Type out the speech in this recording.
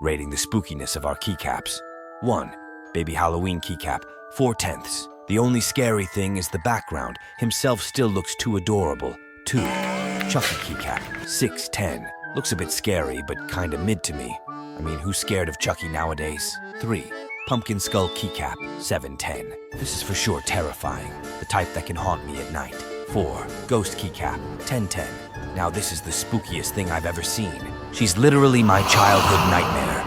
rating the spookiness of our keycaps. 1. Baby Halloween keycap, 4/10. The only scary thing is the background. Himself still looks too adorable. 2. Chucky keycap, 6/10. Looks a bit scary, but kinda mid to me. I mean, who's scared of Chucky nowadays? 3. Pumpkin skull keycap, 7/10. This is for sure terrifying, the type that can haunt me at night. 4. Ghost keycap, 10/10. Now this is the spookiest thing I've ever seen. She's literally my childhood nightmare.